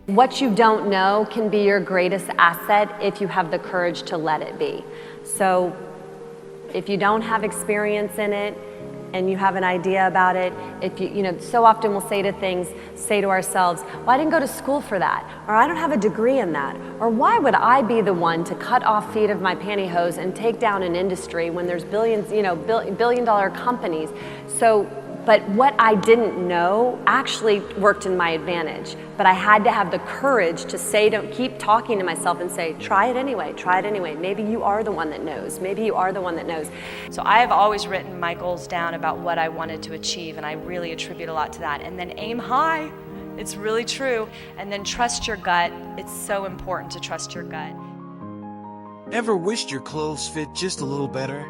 What you don't know can be your greatest asset if you have the courage to let it be. So if you don't have experience in it and you have an idea about it, if you know, so often we'll say to ourselves, well, I didn't go to school for that, or I don't have a degree in that, or why would I be the one to cut off feet of my pantyhose and take down an industry when there's billions, you know, billion-dollar companies. But what I didn't know actually worked in my advantage. But I had to have the courage to say, don't keep talking to myself and say, try it anyway, try it anyway. Maybe you are the one that knows. Maybe you are the one that knows. So I have always written my goals down about what I wanted to achieve, and I really attribute a lot to that. And then aim high. It's really true. And then trust your gut. It's so important to trust your gut. Ever wished your clothes fit just a little better?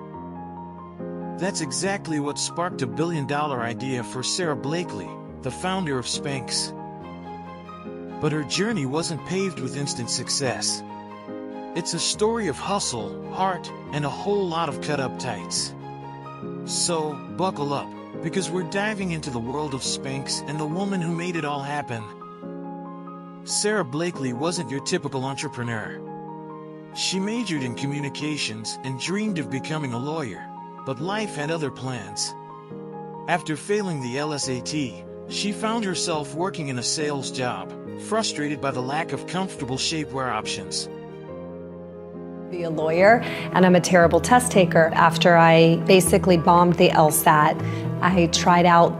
That's exactly what sparked a billion-dollar idea for Sara Blakely, the founder of Spanx. But her journey wasn't paved with instant success. It's a story of hustle, heart, and a whole lot of cut-up tights. So, buckle up, because we're diving into the world of Spanx and the woman who made it all happen. Sara Blakely wasn't your typical entrepreneur. She majored in communications and dreamed of becoming a lawyer. But life had other plans. After failing the LSAT, she found herself working in a sales job, frustrated by the lack of comfortable shapewear options. Be a lawyer, and I'm a terrible test taker. After I basically bombed the LSAT, I tried out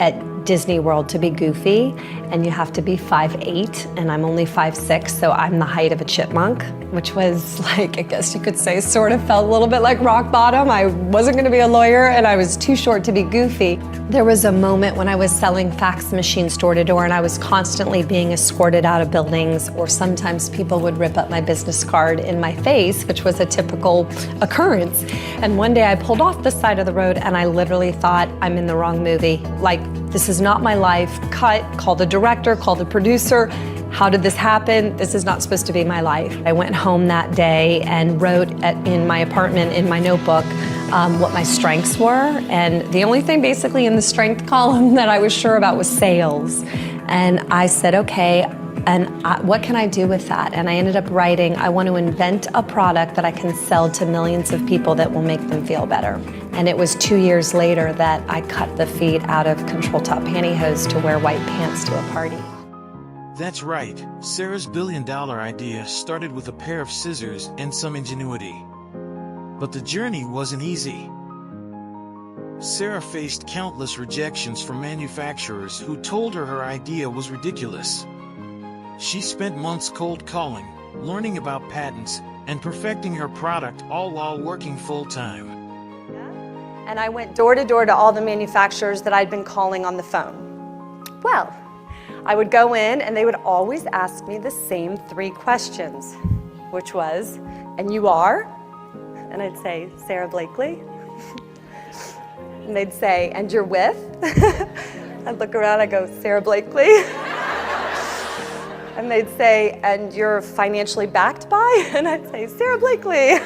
at Disney World to be goofy, and you have to be 5'8", and I'm only 5'6", so I'm the height of a chipmunk, which was like, I guess you could say, sort of felt a little bit like rock bottom. I wasn't gonna be a lawyer, and I was too short to be goofy. There was a moment when I was selling fax machines door to door, and I was constantly being escorted out of buildings, or sometimes people would rip up my business card in my face, which was a typical occurrence. And one day I pulled off the side of the road, and I literally thought, I'm in the wrong movie. Like, this is not my life. Cut, call the director, call the producer. How did this happen? This is not supposed to be my life. I went home that day and wrote in my apartment, in my notebook, what my strengths were. And the only thing basically in the strength column that I was sure about was sales. And I said, okay, and what can I do with that? And I ended up writing, I want to invent a product that I can sell to millions of people that will make them feel better. And it was 2 years later that I cut the feet out of control top pantyhose to wear white pants to a party. That's right, Sara's billion-dollar idea started with a pair of scissors and some ingenuity. But the journey wasn't easy. Sara faced countless rejections from manufacturers who told her idea was ridiculous. She spent months cold calling, learning about patents, and perfecting her product, all while working full-time. And I went door to door to all the manufacturers that I'd been calling on the phone. Well, I would go in and they would always ask me the same 3 questions, which was, and you are? And I'd say, Sara Blakely. And they'd say, and you're with? I'd look around, I'd go, Sara Blakely. And they'd say, and you're financially backed by? And I'd say, Sara Blakely.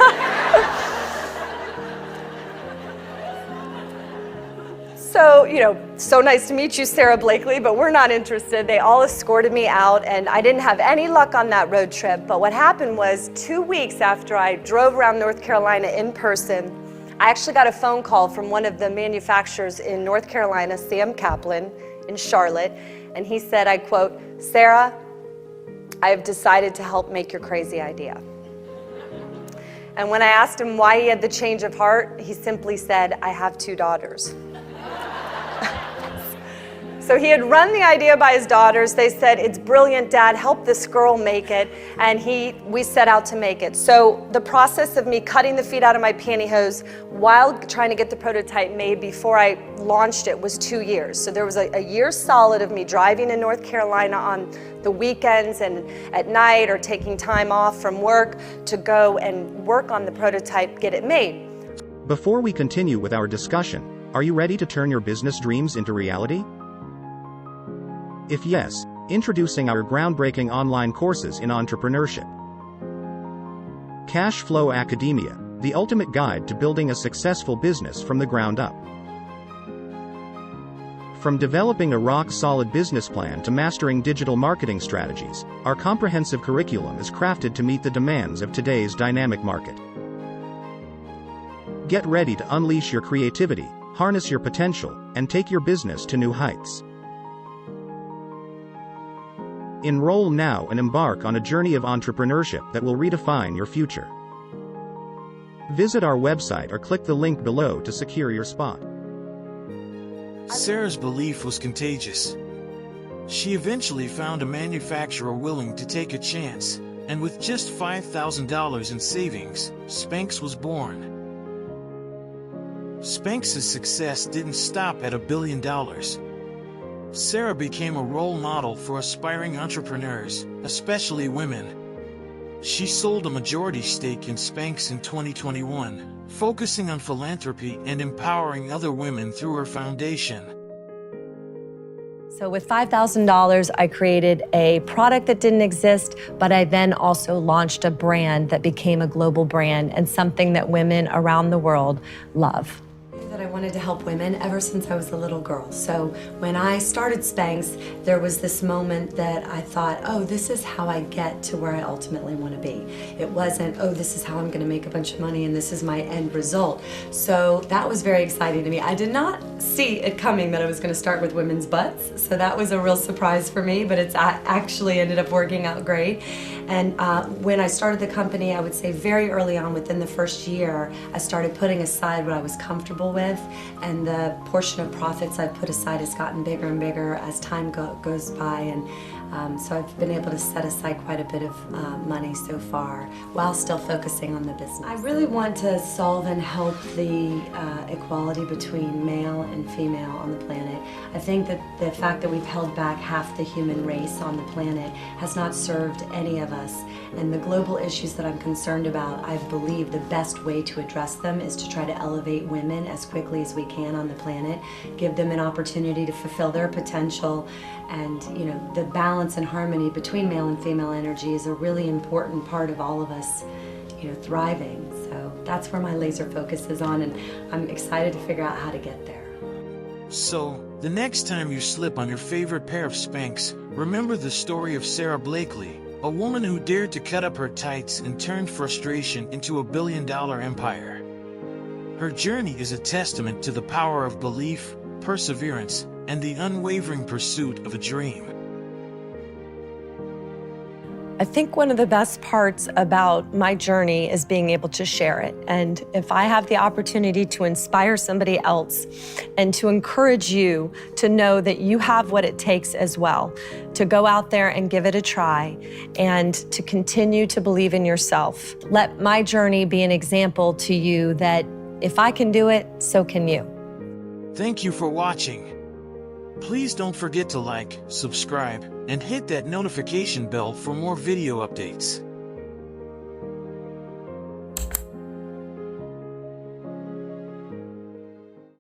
So, you know, so nice to meet you, Sara Blakely, but we're not interested. They all escorted me out, and I didn't have any luck on that road trip. But what happened was 2 weeks after I drove around North Carolina in person, I actually got a phone call from one of the manufacturers in North Carolina, Sam Kaplan, in Charlotte, and he said, I quote, Sara, I have decided to help make your crazy idea. And when I asked him why he had the change of heart, he simply said, I have 2 daughters. So he had run the idea by his daughters. They said, it's brilliant, Dad, help this girl make it. And we set out to make it. So the process of me cutting the feet out of my pantyhose while trying to get the prototype made before I launched it was 2 years. So there was a year solid of me driving in North Carolina on the weekends and at night, or taking time off from work to go and work on the prototype, get it made. Before we continue with our discussion, are you ready to turn your business dreams into reality? If yes, introducing our groundbreaking online courses in entrepreneurship. Cash Flow Academia, the ultimate guide to building a successful business from the ground up. From developing a rock-solid business plan to mastering digital marketing strategies, our comprehensive curriculum is crafted to meet the demands of today's dynamic market. Get ready to unleash your creativity, harness your potential, and take your business to new heights. Enroll now and embark on a journey of entrepreneurship that will redefine your future. Visit our website or click the link below to secure your spot. Sara's belief was contagious. She eventually found a manufacturer willing to take a chance, and with just $5,000 in savings, Spanx was born. Spanx's success didn't stop at $1 billion. Sara became a role model for aspiring entrepreneurs, especially women. She sold a majority stake in Spanx in 2021, focusing on philanthropy and empowering other women through her foundation. So with $5,000, I created a product that didn't exist, but I then also launched a brand that became a global brand and something that women around the world love. That I wanted to help women ever since I was a little girl. So when I started Spanx, there was this moment that I thought, oh, this is how I get to where I ultimately want to be. It wasn't, oh, this is how I'm going to make a bunch of money and this is my end result. So that was very exciting to me. I did not see it coming that I was going to start with women's butts. So that was a real surprise for me, but it's actually ended up working out great. And when I started the company, I would say very early on, within the first year, I started putting aside what I was comfortable with, and the portion of profits I've put aside has gotten bigger and bigger as time goes by, and so I've been able to set aside quite a bit of money so far while still focusing on the business. I really want to solve and help the equality between male and female on the planet. I think that the fact that we've held back half the human race on the planet has not served any of us, and the global issues that I'm concerned about, I believe the best way to address them is to try to elevate women as quickly as we can on the planet, give them an opportunity to fulfill their potential, and the balance and harmony between male and female energy is a really important part of all of us thriving. So that's where my laser focus is on, and I'm excited to figure out how to get there. So, the next time you slip on your favorite pair of Spanx, remember the story of Sara Blakely, a woman who dared to cut up her tights and turned frustration into a billion-dollar empire. Her journey is a testament to the power of belief, perseverance, and the unwavering pursuit of a dream. I think one of the best parts about my journey is being able to share it. And if I have the opportunity to inspire somebody else and to encourage you to know that you have what it takes as well, to go out there and give it a try and to continue to believe in yourself. Let my journey be an example to you that if I can do it, so can you. Thank you for watching. Please don't forget to like, subscribe, and hit that notification bell for more video updates.